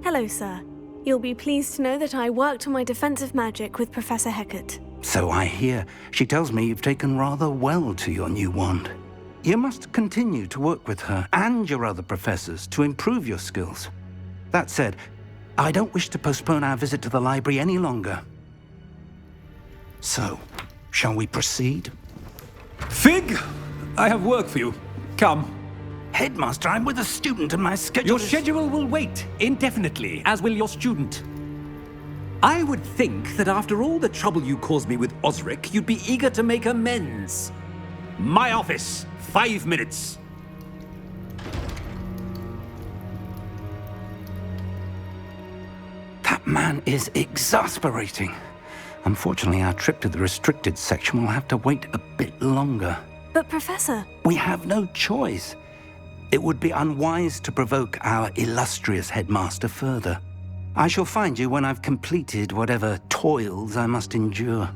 Hello, sir. You'll be pleased to know that I worked on my defensive magic with Professor Hecat. So I hear. She tells me you've taken rather well to your new wand. You must continue to work with her and your other professors to improve your skills. That said, I don't wish to postpone our visit to the library any longer. So, shall we proceed? Fig! I have work for you. Come. Headmaster, I'm with a student and my schedule Your schedule will wait indefinitely, as will your student. I would think that after all the trouble you caused me with Osric, you'd be eager to make amends. My office, 5 minutes. That man is exasperating. Unfortunately, our trip to the restricted section will have to wait a bit longer. But, Professor... We have no choice. It would be unwise to provoke our illustrious headmaster further. I shall find you when I've completed whatever toils I must endure.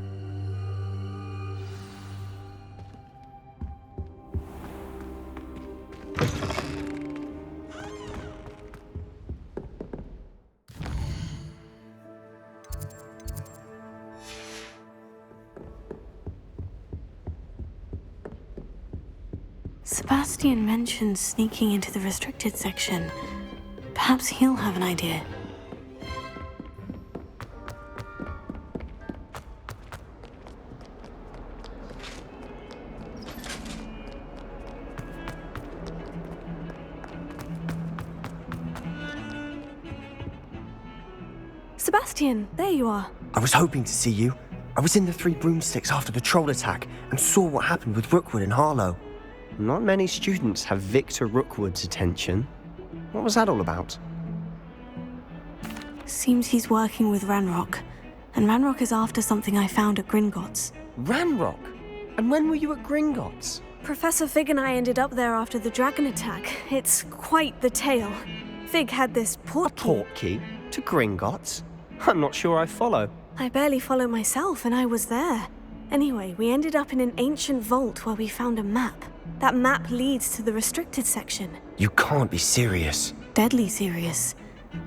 Sebastian mentioned sneaking into the restricted section. Perhaps he'll have an idea. Sebastian, there you are. I was hoping to see you. I was in the Three Broomsticks after the troll attack and saw what happened with Rookwood and Harlow. Not many students have Victor Rookwood's attention. What was that all about? Seems he's working with Ranrock. And Ranrock is after something I found at Gringotts. Ranrock? And when were you at Gringotts? Professor Fig and I ended up there after the dragon attack. It's quite the tale. Fig had this port key. Port key? To Gringotts? I'm not sure I follow. I barely follow myself, and I was there. Anyway, we ended up in an ancient vault where we found a map. That map leads to the restricted section. You can't be serious. Deadly serious.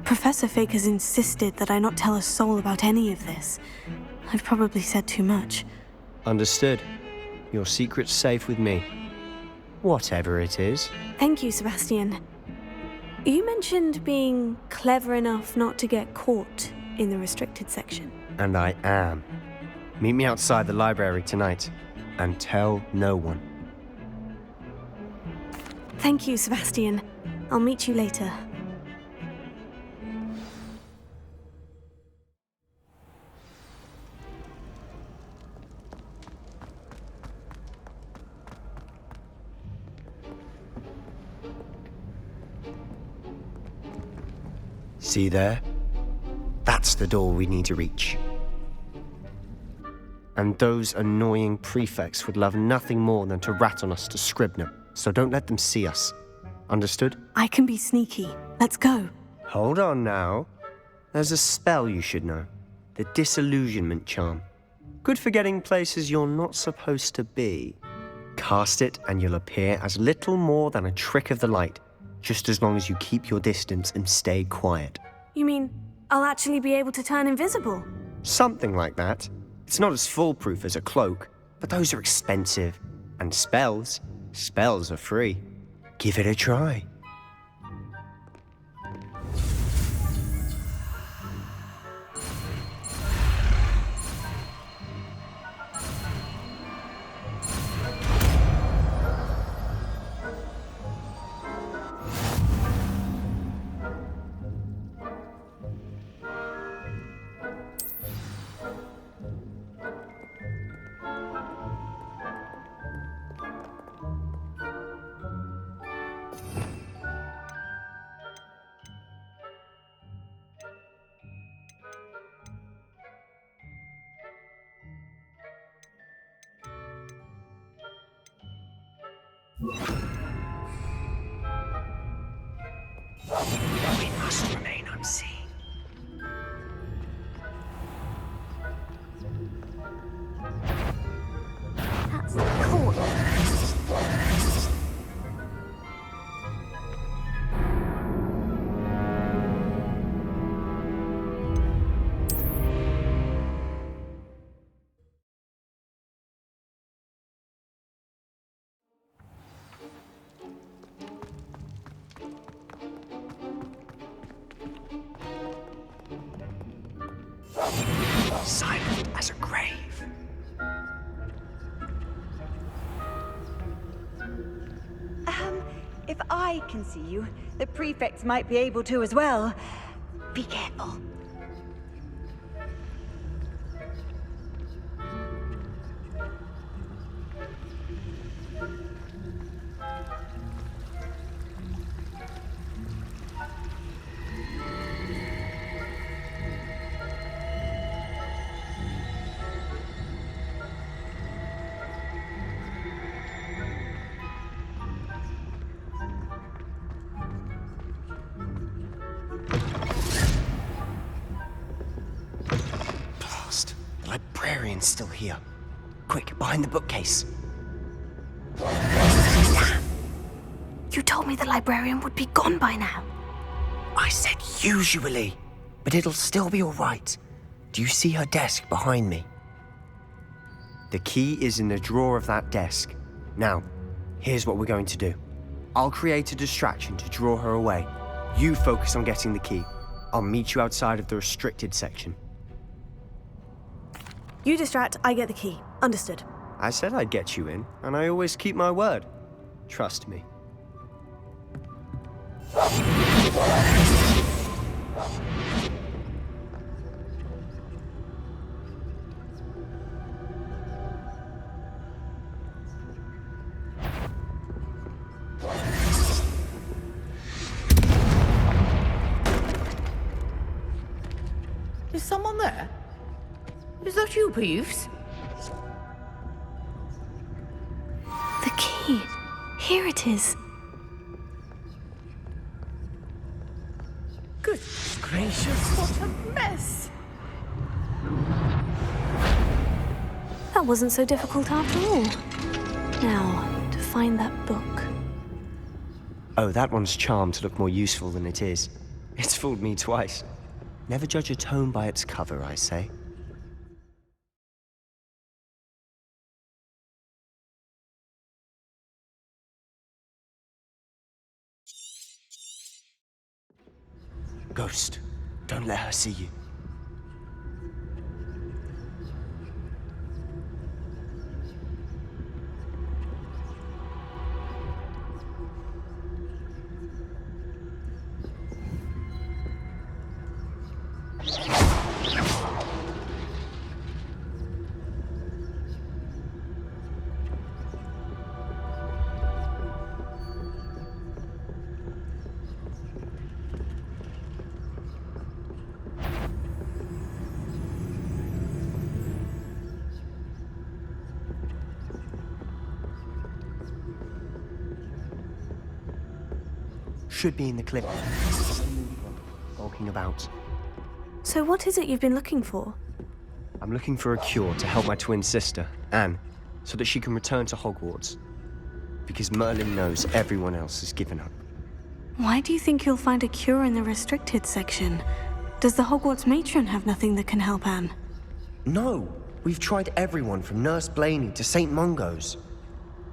Professor Fig has insisted that I not tell a soul about any of this. I've probably said too much. Understood. Your secret's safe with me. Whatever it is. Thank you, Sebastian. You mentioned being clever enough not to get caught in the restricted section. And I am. Meet me outside the library tonight, and tell no one. Thank you, Sebastian. I'll meet you later. See there? That's the door we need to reach. And those annoying prefects would love nothing more than to rat on us to Scribner, so don't let them see us. Understood? I can be sneaky. Let's go. Hold on now. There's a spell you should know. The Disillusionment Charm. Good for getting places you're not supposed to be. Cast it and you'll appear as little more than a trick of the light, just as long as you keep your distance and stay quiet. You mean I'll actually be able to turn invisible? Something like that. It's not as foolproof as a cloak, but those are expensive. And spells are free. Give it a try. We must remain unseen. That's the court. Silent as a grave. If I can see you, the prefects might be able to as well. Be careful. Blast. The librarian's still here. Quick, behind the bookcase. You told me the librarian would be gone by now. I said usually, but it'll still be all right. Do you see her desk behind me? The key is in the drawer of that desk. Now, here's what we're going to do. I'll create a distraction to draw her away. You focus on getting the key. I'll meet you outside of the restricted section. You distract, I get the key. Understood. I said I'd get you in, and I always keep my word. Trust me. Is someone there? Is that you, Peeves? The key. Here it is. Good gracious, what a mess! That wasn't so difficult after all. Now, to find that book. Oh, that one's charmed to look more useful than it is. It's fooled me twice. Never judge a tome by its cover, I say. Ghost, don't let her see you. Should be in the clip. Walking about. So what is it you've been looking for? I'm looking for a cure to help my twin sister, Anne, so that she can return to Hogwarts. Because Merlin knows everyone else has given up. Why do you think you'll find a cure in the restricted section? Does the Hogwarts matron have nothing that can help Anne? No! We've tried everyone from Nurse Blaney to St. Mungo's.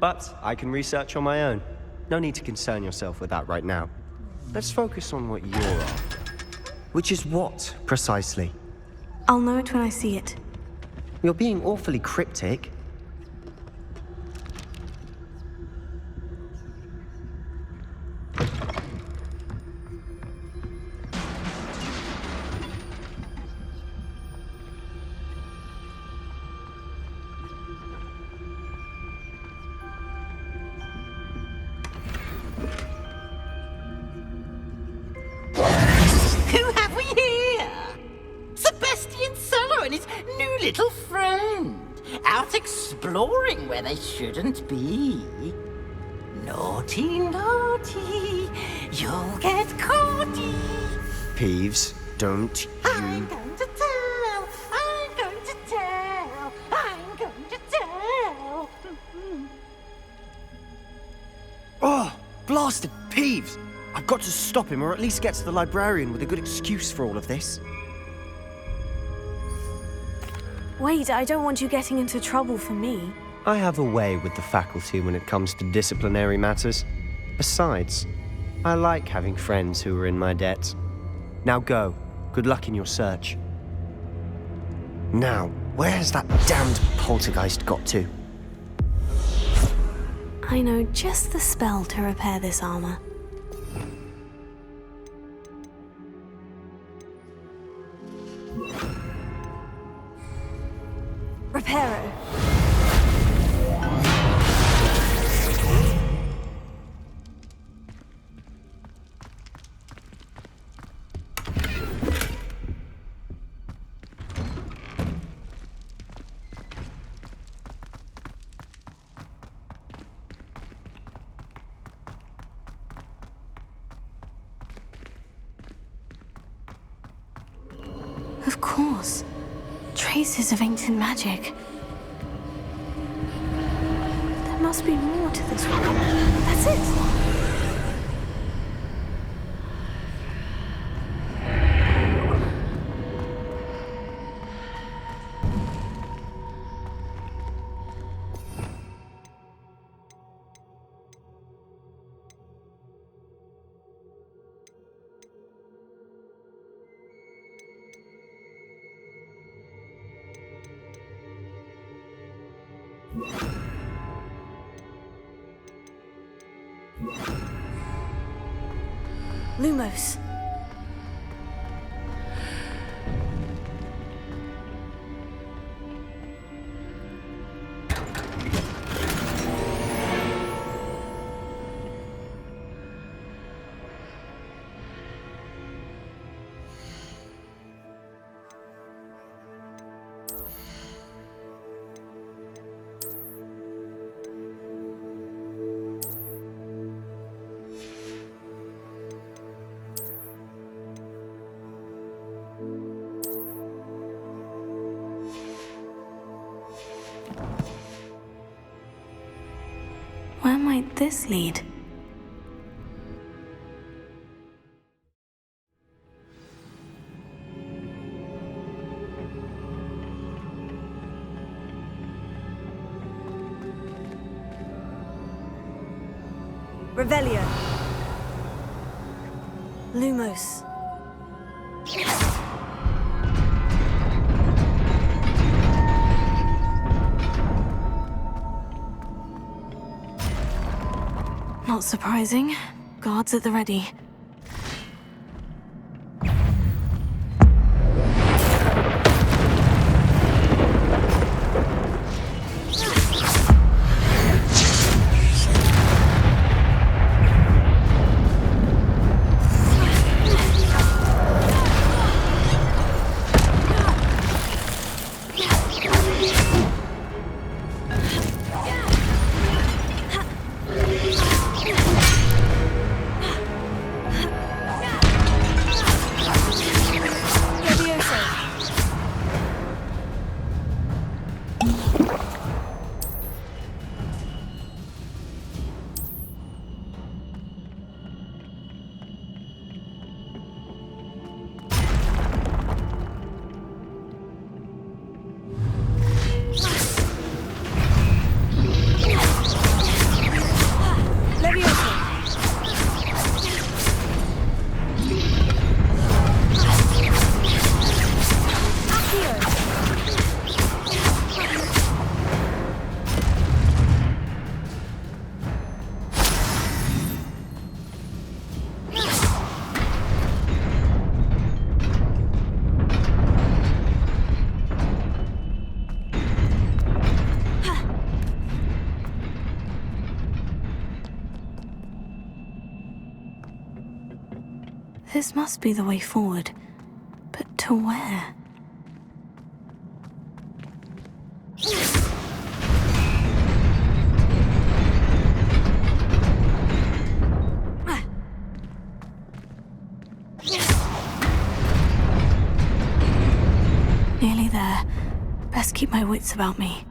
But I can research on my own. No need to concern yourself with that right now. Let's focus on what you're after. Which is what, precisely? I'll know it when I see it. You're being awfully cryptic. Who have we here? Sebastian Cello and his new little friend, out exploring where they shouldn't be. Naughty, naughty, you'll get caughty. Peeves, don't I'm you... going to tell, I'm going to tell, I'm going to tell. Oh, blasted Peeves! I've got to stop him, or at least get to the librarian with a good excuse for all of this. Wait, I don't want you getting into trouble for me. I have a way with the faculty when it comes to disciplinary matters. Besides, I like having friends who are in my debt. Now go. Good luck in your search. Now, where's that damned poltergeist got to? I know just the spell to repair this armor. Reparo. Of course. Traces of ancient magic. There must be more to this one. That's it! Lumos. Where might this lead? Revelio. Lumos. Not surprising. Guards at the ready. This must be the way forward. But to where? Nearly there. Best keep my wits about me.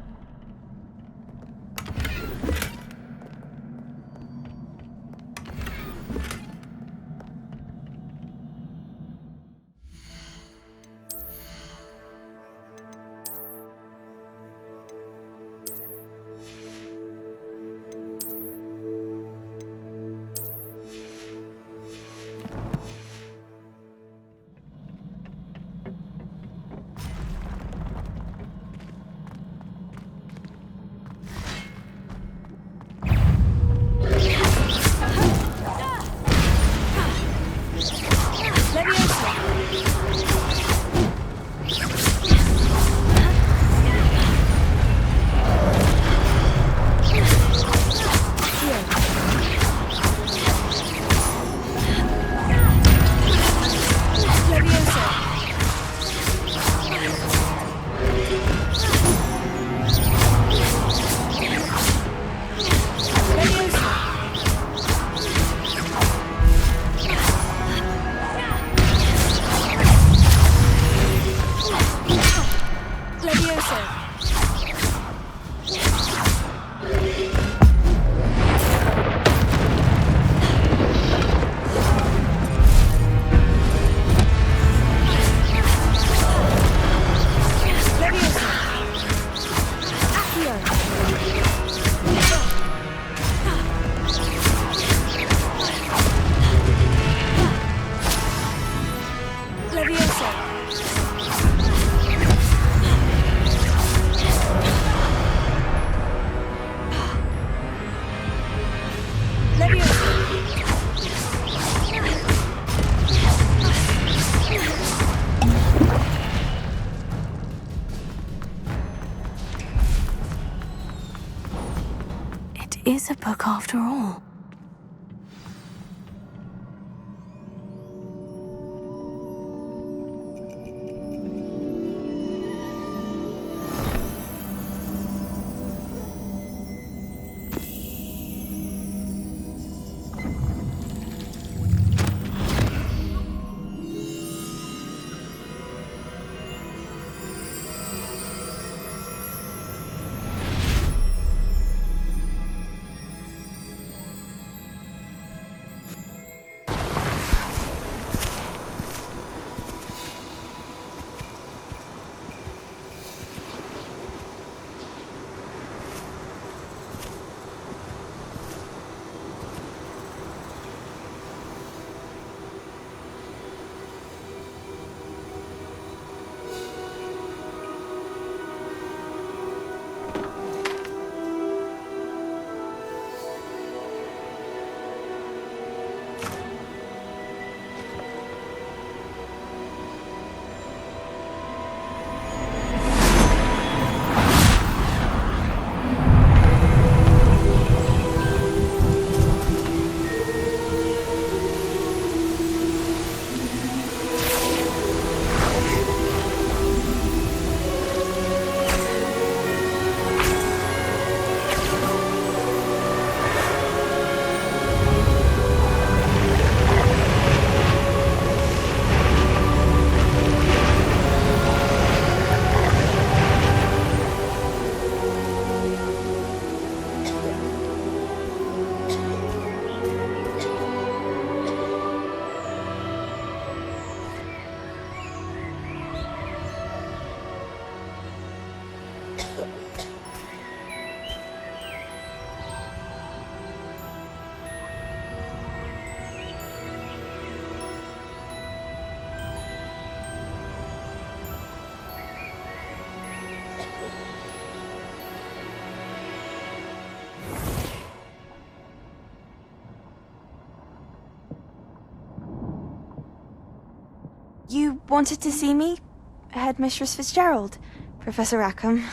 is a book after all. You wanted to see me? Headmistress Fitzgerald? Professor Rackham?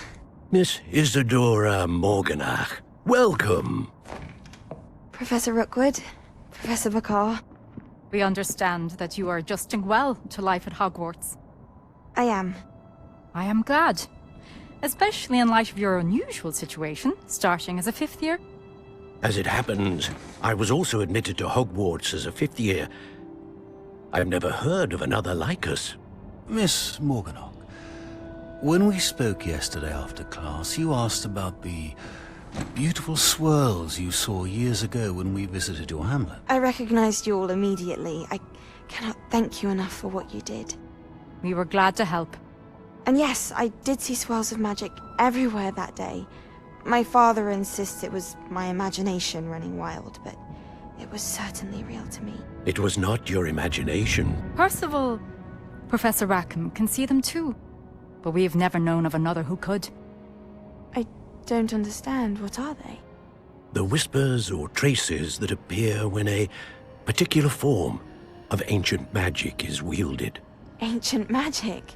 Miss Isadora Morganach, welcome. Professor Rookwood? Professor Bakar? We understand that you are adjusting well to life at Hogwarts. I am. I am glad. Especially in light of your unusual situation, starting as a fifth year. As it happens, I was also admitted to Hogwarts as a fifth year. I've never heard of another like us. Miss Morganach, when we spoke yesterday after class, you asked about the beautiful swirls you saw years ago when we visited your hamlet. I recognized you all immediately. I cannot thank you enough for what you did. We were glad to help. And yes, I did see swirls of magic everywhere that day. My father insists it was my imagination running wild, but it was certainly real to me. It was not your imagination. Percival, Professor Rackham can see them too. But we have never known of another who could. I don't understand. What are they? The whispers or traces that appear when a particular form of ancient magic is wielded. Ancient magic?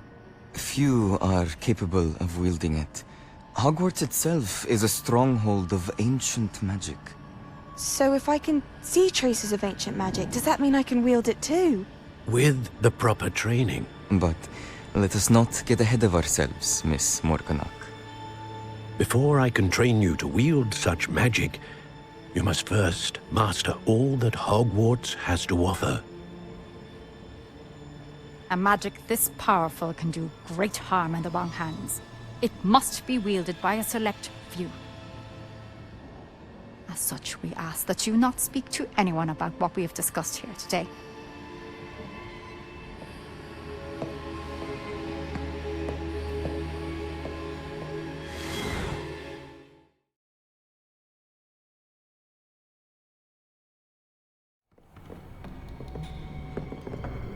Few are capable of wielding it. Hogwarts itself is a stronghold of ancient magic. So if I can see traces of ancient magic, does that mean I can wield it too? With the proper training. But let us not get ahead of ourselves, Miss Morganach. Before I can train you to wield such magic, you must first master all that Hogwarts has to offer. A magic this powerful can do great harm in the wrong hands. It must be wielded by a select few. As such, we ask that you not speak to anyone about what we have discussed here today.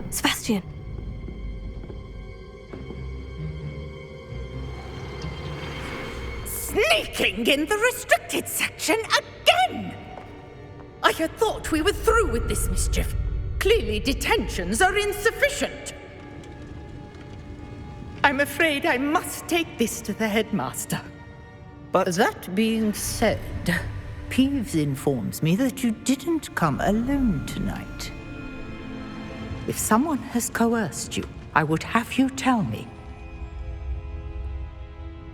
Sebastian! Sneaking in the restricted section again! I had thought we were through with this mischief. Clearly detentions are insufficient. I'm afraid I must take this to the headmaster. But That being said, Peeves informs me that you didn't come alone tonight. If someone has coerced you, I would have you tell me.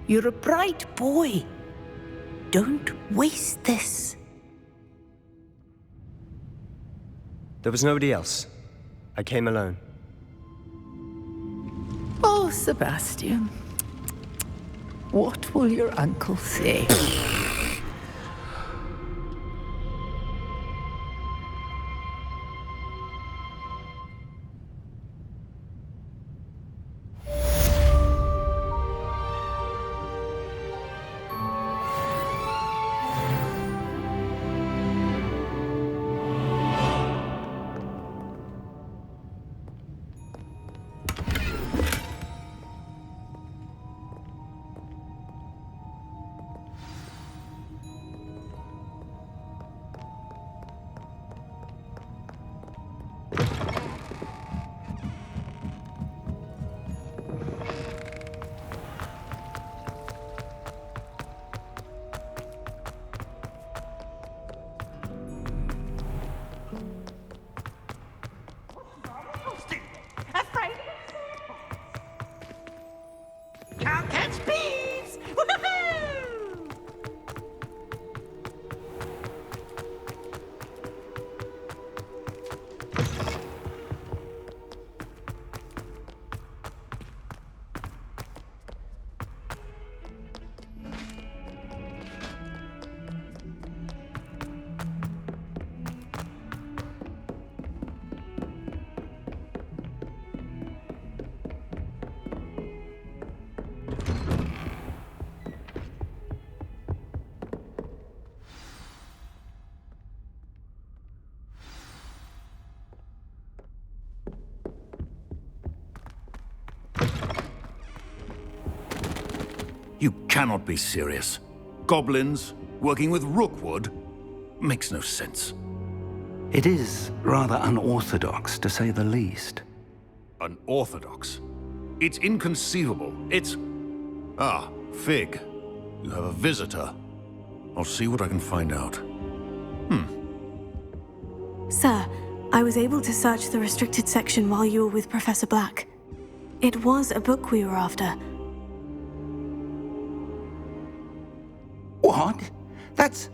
You're a bright boy. Don't waste this. There was nobody else. I came alone. Oh, Sebastian. What will your uncle say? Can't catch bees! Woohoo! You cannot be serious. Goblins working with Rookwood makes no sense. It is rather unorthodox, to say the least. Unorthodox? It's inconceivable. It's... Ah, Fig. You have a visitor. I'll see what I can find out. Sir, I was able to search the restricted section while you were with Professor Black. It was a book we were after. What? That's...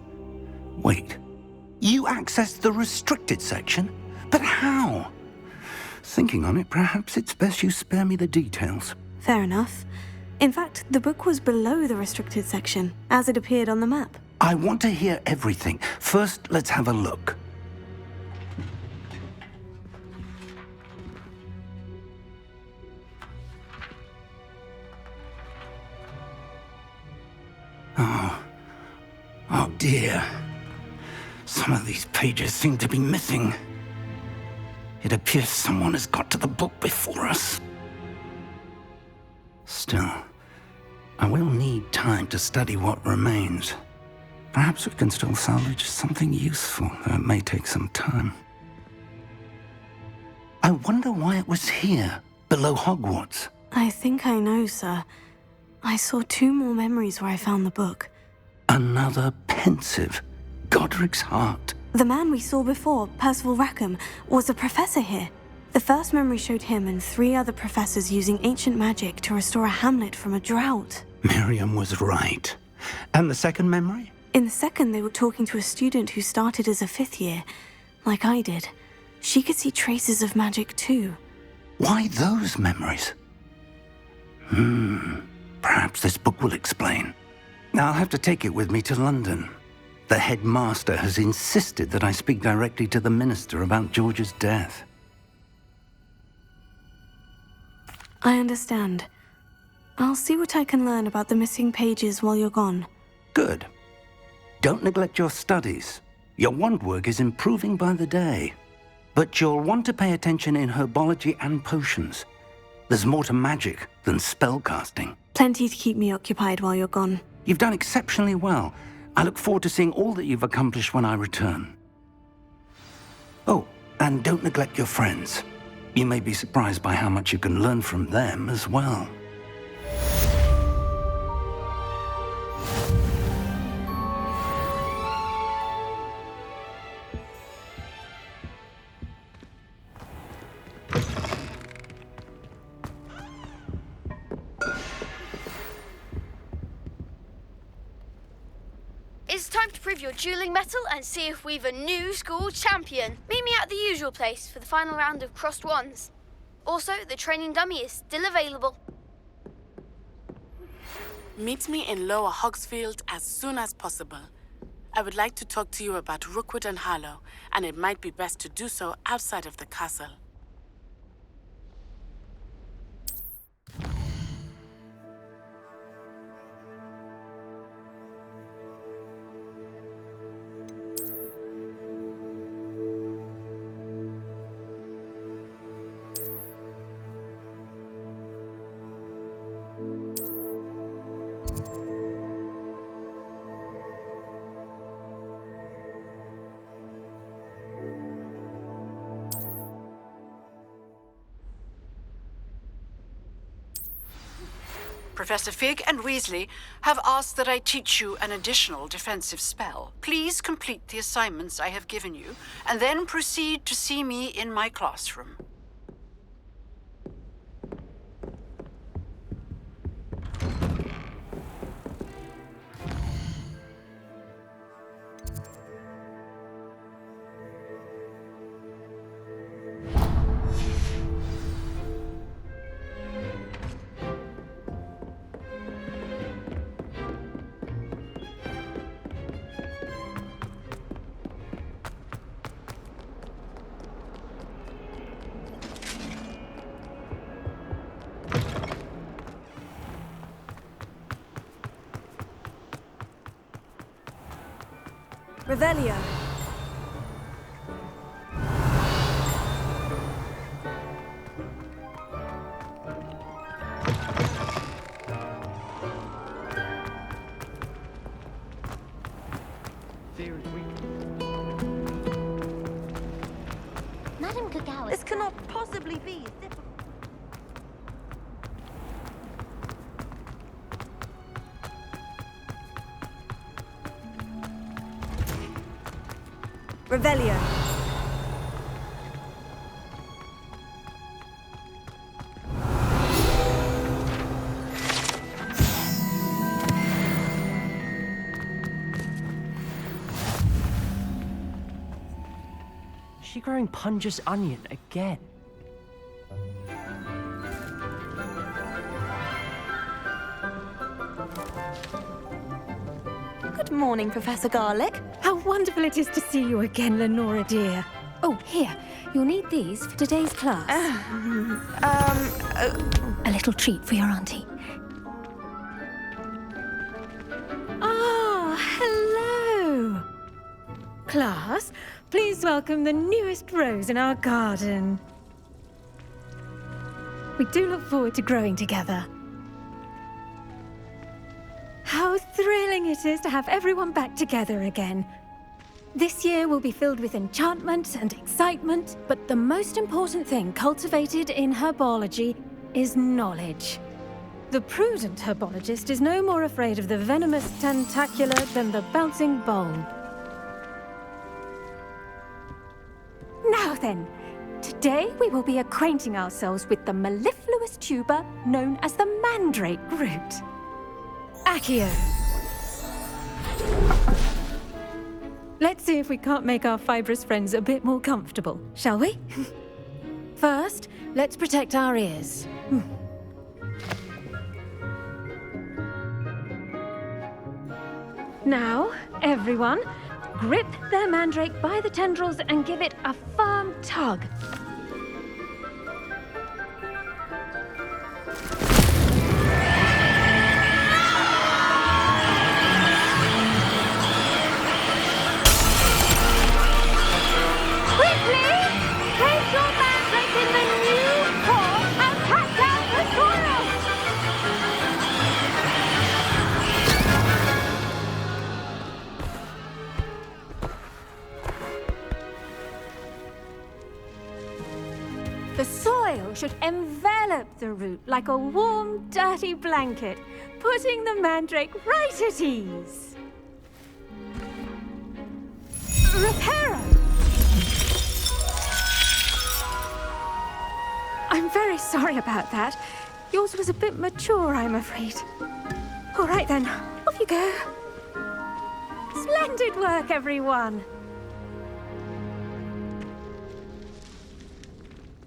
Wait. You accessed the restricted section? But how? Thinking on it, perhaps it's best you spare me the details. Fair enough. In fact, the book was below the restricted section, as it appeared on the map. I want to hear everything. First, let's have a look. Oh dear. Some of these pages seem to be missing. It appears someone has got to the book before us. Still, I will need time to study what remains. Perhaps we can still salvage something useful, though it may take some time. I wonder why it was here, below Hogwarts. I think I know, sir. I saw 2 more memories where I found the book. Another pensive. Godric's heart. The man we saw before, Percival Rackham, was a professor here. The first memory showed him and 3 other professors using ancient magic to restore a hamlet from a drought. Miriam was right. And the second memory? In the second, they were talking to a student who started as a 5th year, like I did. She could see traces of magic too. Why those memories? Perhaps this book will explain. I'll have to take it with me to London. The headmaster has insisted that I speak directly to the minister about George's death. I understand. I'll see what I can learn about the missing pages while you're gone. Good. Don't neglect your studies. Your wand work is improving by the day. But you'll want to pay attention in herbology and potions. There's more to magic than spellcasting. Plenty to keep me occupied while you're gone. You've done exceptionally well. I look forward to seeing all that you've accomplished when I return. Oh, and don't neglect your friends. You may be surprised by how much you can learn from them as well. It's time to prove your dueling mettle and see if we've a new school champion. Meet me at the usual place for the final round of crossed wands. Also, the training dummy is still available. Meet me in Lower Hogsfield as soon as possible. I would like to talk to you about Rookwood and Harlow, and it might be best to do so outside of the castle. Professor Fig and Weasley have asked that I teach you an additional defensive spell. Please complete the assignments I have given you, and then proceed to see me in my classroom. Revelio. Madam Kagawa. This cannot possibly be. Revelio. Is she growing Punja's onion again? Good morning, Professor Garlick. How wonderful it is to see you again, Lenora dear. Oh, here. You'll need these for today's class. A little treat for your auntie. Ah, hello. Class, please welcome the newest rose in our garden. We do look forward to growing together. How thrilling it is to have everyone back together again. This year will be filled with enchantment and excitement, but the most important thing cultivated in herbology is knowledge. The prudent herbologist is no more afraid of the venomous tentacular than the bouncing bulb. Now then, today we will be acquainting ourselves with the mellifluous tuber known as the mandrake root. Accio. Let's see if we can't make our fibrous friends a bit more comfortable, shall we? First, let's protect our ears. Now, everyone, grip their mandrake by the tendrils and give it a firm tug. The soil should envelop the root like a warm, dirty blanket, putting the mandrake right at ease. Reparo! I'm very sorry about that. Yours was a bit mature, I'm afraid. All right then, off you go. Splendid work, everyone!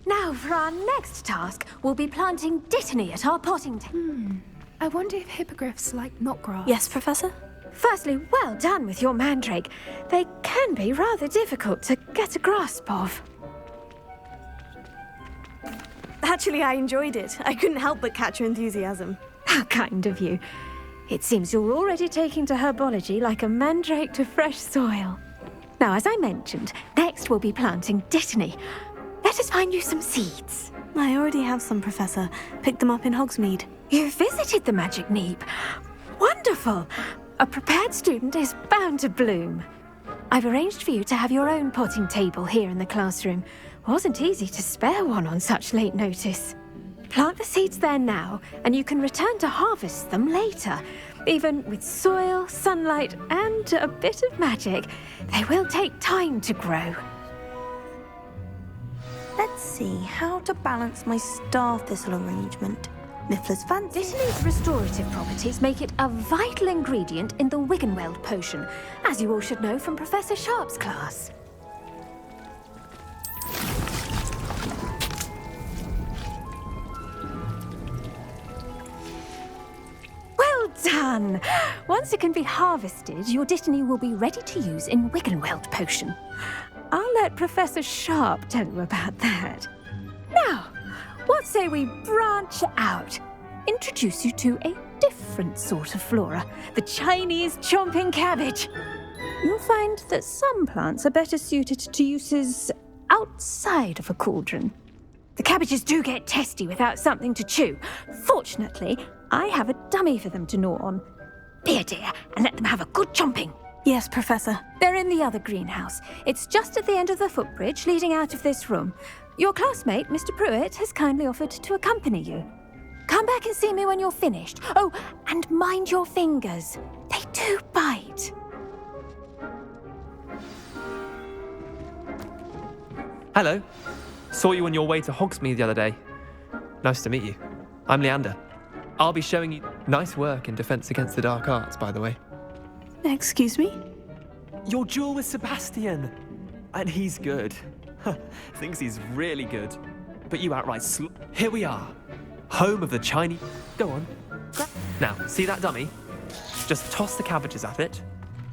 Now, for our next task, we'll be planting dittany at our potting table. I wonder if hippogriffs like knotgrass. Yes, Professor? Firstly, well done with your mandrake. They can be rather difficult to get a grasp of. Actually, I enjoyed it. I couldn't help but catch your enthusiasm. How kind of you. It seems you're already taking to herbology like a mandrake to fresh soil. Now, as I mentioned, next we'll be planting dittany. Let us find you some seeds. I already have some, Professor. Picked them up in Hogsmeade. You visited the Magic Neep. Wonderful! A prepared student is bound to bloom. I've arranged for you to have your own potting table here in the classroom. Wasn't easy to spare one on such late notice. Plant the seeds there now, and you can return to harvest them later. Even with soil, sunlight, and a bit of magic, they will take time to grow. Let's see how to balance my star thistle arrangement. Mifflin's fancy. Dittany's restorative properties make it a vital ingredient in the Wiggenweld potion, as you all should know from Professor Sharp's class. Well done! Once it can be harvested, your dittany will be ready to use in Wiggenweld potion. I'll let Professor Sharp tell you about that. Now, what say we branch out? Introduce you to a different sort of flora, the Chinese chomping cabbage. You'll find that some plants are better suited to uses outside of a cauldron. The cabbages do get testy without something to chew. Fortunately, I have a dummy for them to gnaw on. Be a dear and let them have a good chomping. Yes, Professor. They're in the other greenhouse. It's just at the end of the footbridge leading out of this room. Your classmate, Mr. Pruitt, has kindly offered to accompany you. Come back and see me when you're finished. Oh, and mind your fingers. They do bite. Hello. Saw you on your way to Hogsmeade the other day. Nice to meet you. I'm Leander. I'll be showing you nice work in Defense Against the Dark Arts, by the way. Excuse me? Your duel with Sebastian. And he's good. Thinks he's really good. But you outright Here we are. Home of the Chinese... Go on. Now, see that dummy? Just toss the cabbages at it,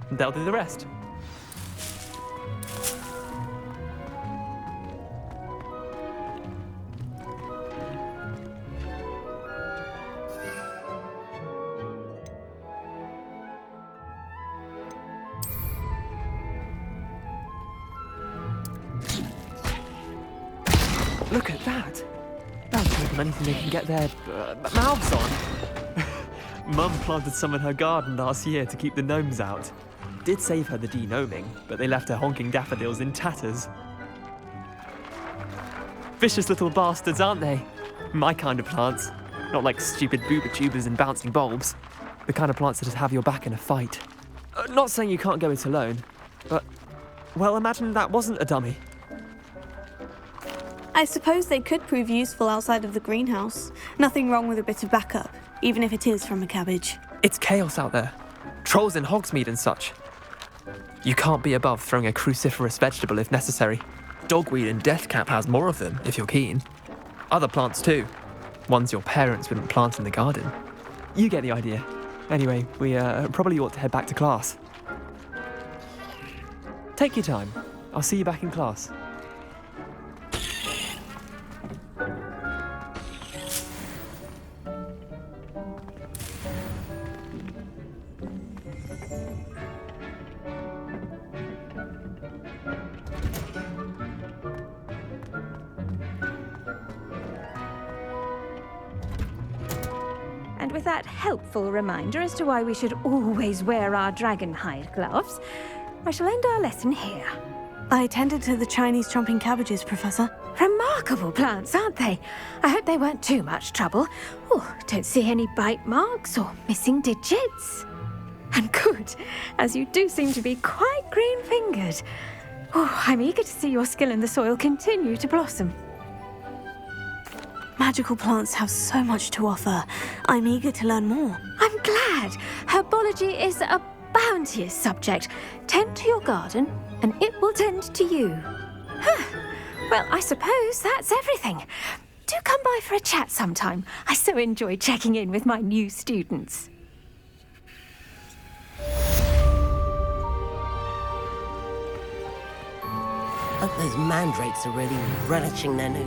and they'll do the rest. Look at that! That'll give them anything they can get their mouths on. Mum planted some in her garden last year to keep the gnomes out. Did save her the de-gnoming, but they left her honking daffodils in tatters. Vicious little bastards, aren't they? My kind of plants. Not like stupid booba tubers and bouncing bulbs. The kind of plants that just have your back in a fight. Not saying you can't go it alone, but... Well, imagine that wasn't a dummy. I suppose they could prove useful outside of the greenhouse. Nothing wrong with a bit of backup, even if it is from a cabbage. It's chaos out there. Trolls in Hogsmeade and such. You can't be above throwing a cruciferous vegetable if necessary. Dogweed and deathcap has more of them, if you're keen. Other plants too. Ones your parents wouldn't plant in the garden. You get the idea. Anyway, we probably ought to head back to class. Take your time. I'll see you back in class. And with that helpful reminder as to why we should always wear our dragon hide gloves, I shall end our lesson here. I tended to the Chinese chomping cabbages, Professor. Remarkable plants, aren't they? I hope they weren't too much trouble. Oh, don't see any bite marks or missing digits. And good, as you do seem to be quite green-fingered. Oh, I'm eager to see your skill in the soil continue to blossom. Magical plants have so much to offer. I'm eager to learn more. I'm glad. Herbology is a bounteous subject. Tend to your garden, and it will tend to you. Well, I suppose that's everything. Do come by for a chat sometime. I so enjoy checking in with my new students. Hope those mandrakes are really relishing their new...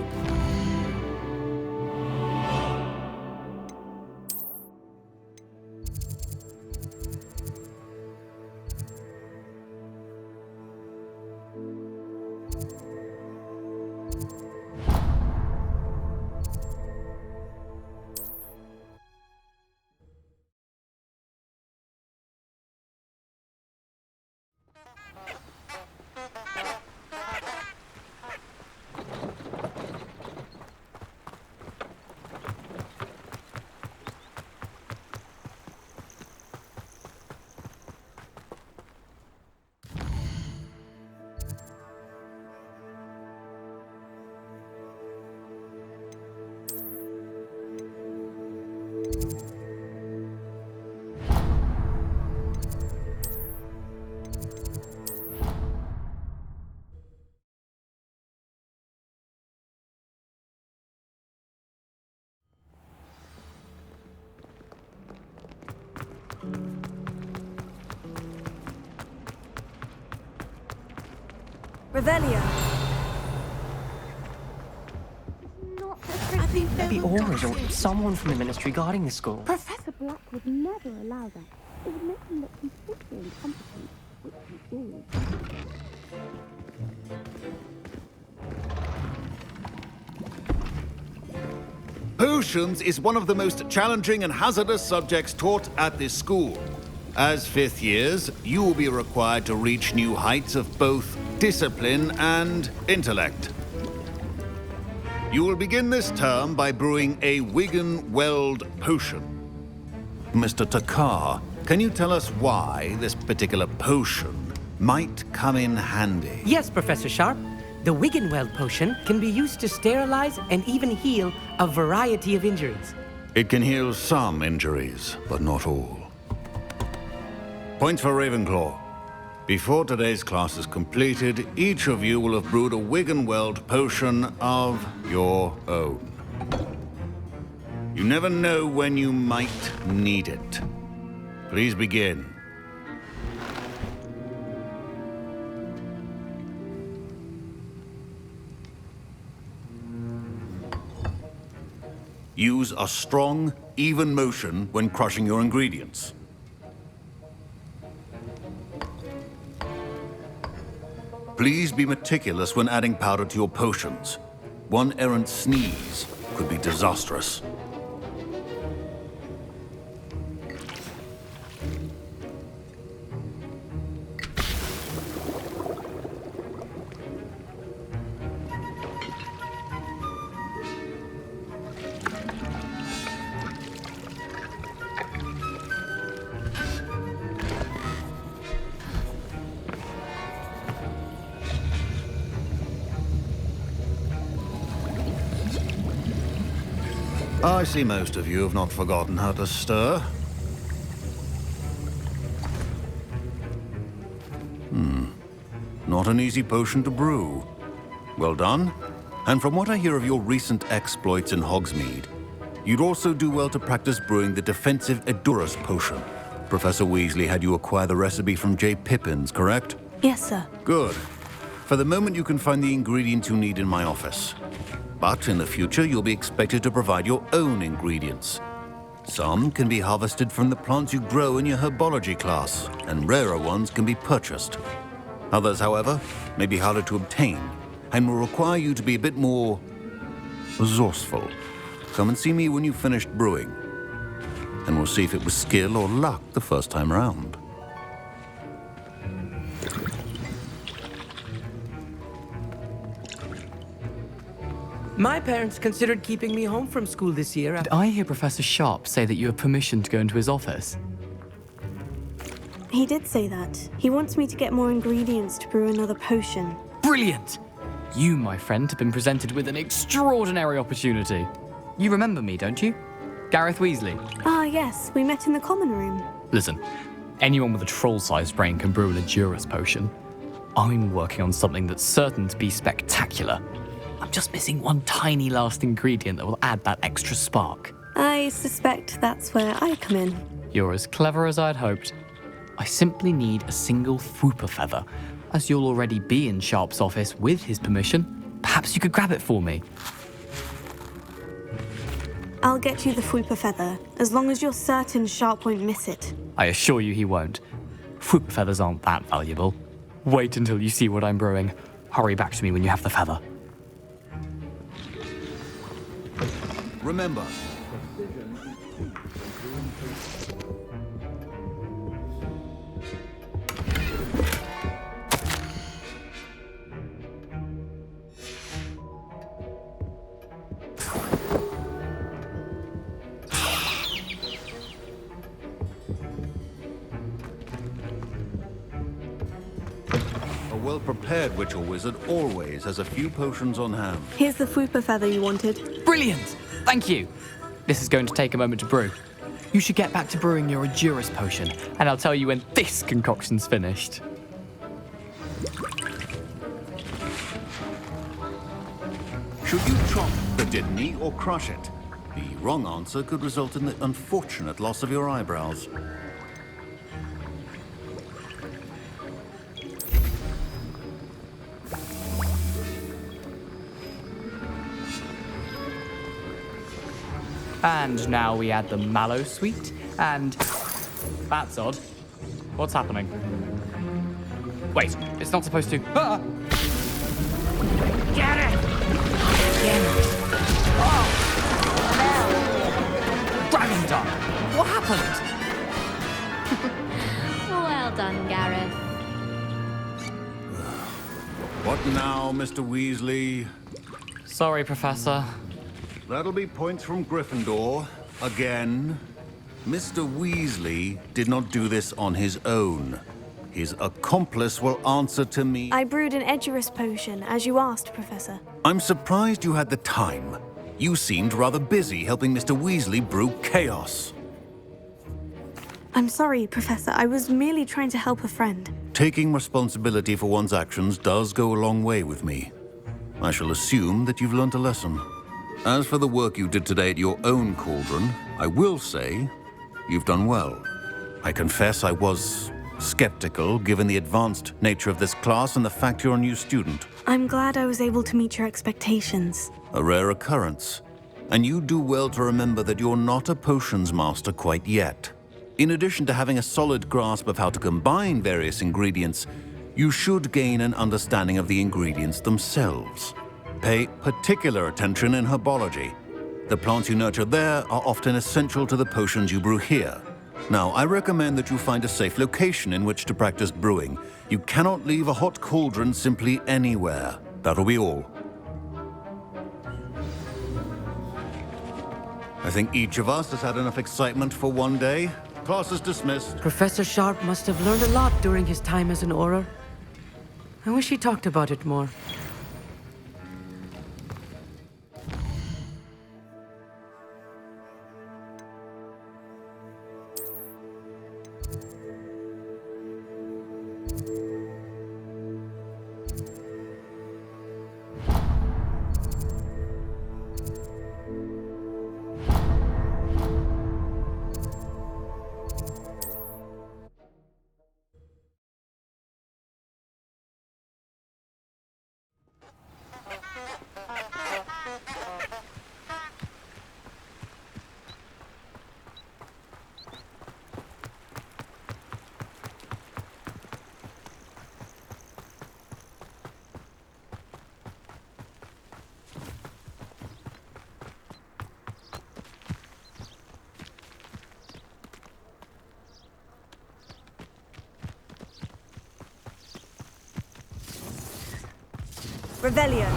Revelio. Maybe Aurors or someone from the ministry guarding the school. Professor Black would never allow that. It would make him look completely incompetent, which he is. Potions is one of the most challenging and hazardous subjects taught at this school. As fifth years, you will be required to reach new heights of both discipline and intellect. You will begin this term by brewing a Wigan-Weld potion. Mr. Takar, can you tell us why this particular potion might come in handy? Yes, Professor Sharp. The Wigan-Weld potion can be used to sterilize and even heal a variety of injuries. It can heal some injuries, but not all. Points for Ravenclaw. Before today's class is completed, each of you will have brewed a Wigan-Weld potion of your own. You never know when you might need it. Please begin. Use a strong, even motion when crushing your ingredients. Please be meticulous when adding powder to your potions. One errant sneeze could be disastrous. I see most of you have not forgotten how to stir. Not an easy potion to brew. Well done. And from what I hear of your recent exploits in Hogsmeade, you'd also do well to practice brewing the defensive Edurus potion. Professor Weasley had you acquire the recipe from J. Pippins, correct? Yes, sir. Good. For the moment, you can find the ingredients you need in my office. But in the future, you'll be expected to provide your own ingredients. Some can be harvested from the plants you grow in your herbology class, and rarer ones can be purchased. Others, however, may be harder to obtain, and will require you to be a bit more resourceful. Come and see me when you've finished brewing, and we'll see if it was skill or luck the first time around. My parents considered keeping me home from school this year. Did I hear Professor Sharp say that you have permission to go into his office? He did say that. He wants me to get more ingredients to brew another potion. Brilliant! You, my friend, have been presented with an extraordinary opportunity. You remember me, don't you? Gareth Weasley. Ah, yes. We met in the common room. Listen, Anyone with a troll-sized brain can brew an Edurus potion. I'm working on something that's certain to be spectacular. I'm just missing one tiny last ingredient that will add that extra spark. I suspect that's where I come in. You're as clever as I'd hoped. I simply need a single Fwooper feather. As you'll already be in Sharp's office with his permission, perhaps you could grab it for me. I'll get you the Fwooper feather, as long as you're certain Sharp won't miss it. I assure you he won't. Fwooper feathers aren't that valuable. Wait until you see what I'm brewing. Hurry back to me when you have the feather. Remember, a well-prepared witch or wizard always has a few potions on hand. Here's the Fwooper feather you wanted. Brilliant! Thank you! This is going to take a moment to brew. You should get back to brewing your Edurus potion, and I'll tell you when this concoction's finished. Should you chop the Dittany or crush it? The wrong answer could result in the unfortunate loss of your eyebrows. And now we add the mallow sweet, and... That's odd. What's happening? Wait, it's not supposed to... Ah! Get it! Oh! Dragon Dog! What happened? Well done, Gareth. What now, Mr. Weasley? Sorry, Professor. That'll be points from Gryffindor. Again. Mr. Weasley did not do this on his own. His accomplice will answer to me. I brewed an Edurus potion, as you asked, Professor. I'm surprised you had the time. You seemed rather busy helping Mr. Weasley brew chaos. I'm sorry, Professor. I was merely trying to help a friend. Taking responsibility for one's actions does go a long way with me. I shall assume that you've learnt a lesson. As for the work you did today at your own cauldron, I will say you've done well. I confess I was skeptical, given the advanced nature of this class and the fact you're a new student. I'm glad I was able to meet your expectations. A rare occurrence. And you do well to remember that you're not a potions master quite yet. In addition to having a solid grasp of how to combine various ingredients, you should gain an understanding of the ingredients themselves. Pay particular attention in herbology. The plants you nurture there are often essential to the potions you brew here. Now, I recommend that you find a safe location in which to practice brewing. You cannot leave a hot cauldron simply anywhere. That'll be all. I think each of us has had enough excitement for one day. Class is dismissed. Professor Sharp must have learned a lot during his time as an Auror. I wish he talked about it more. Revelio.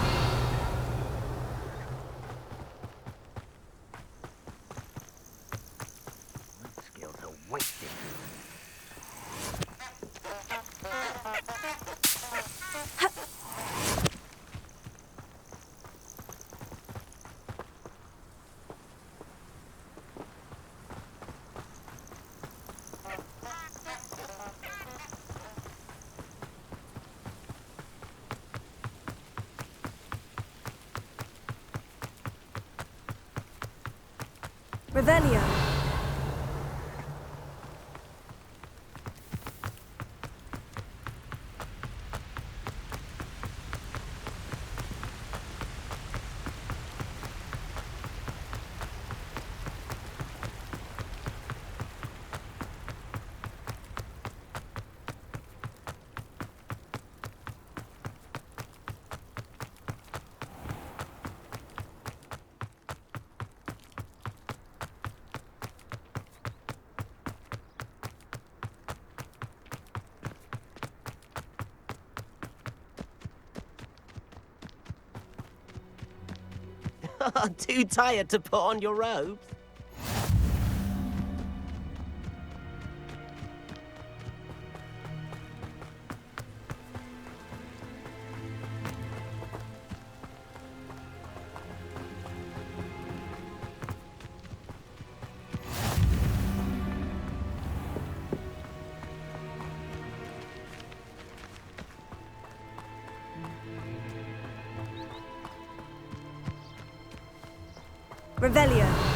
Skills are wasted. Revelio. Too tired to put on your robes? Revelio.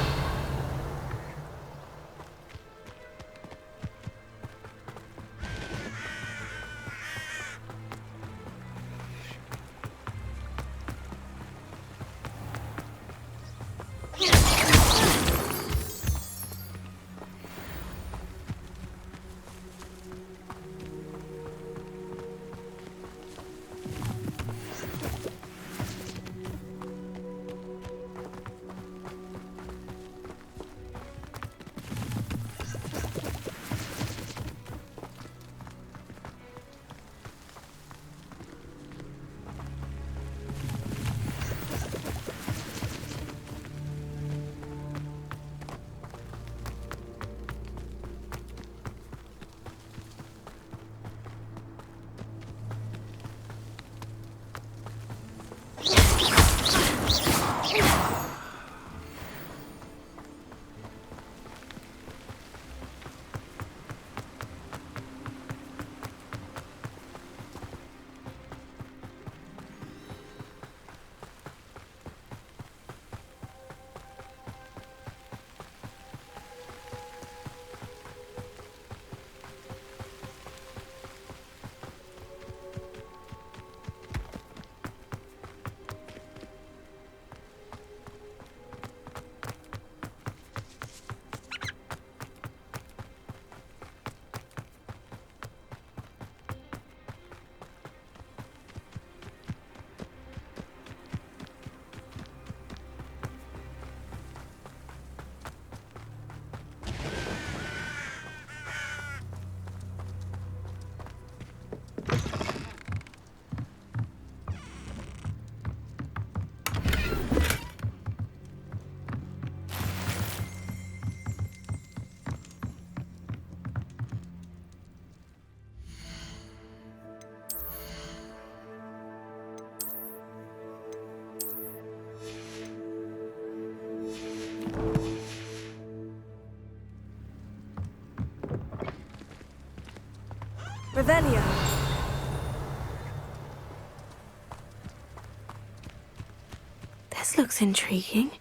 Revelio. This looks intriguing.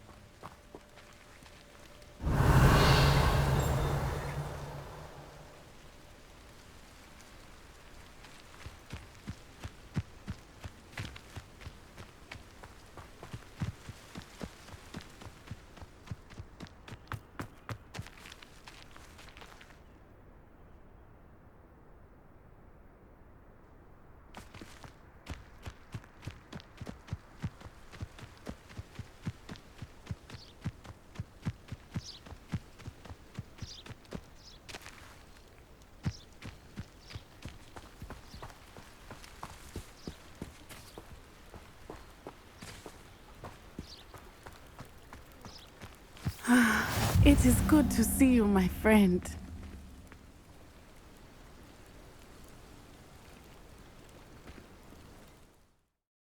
It is good to see you, my friend.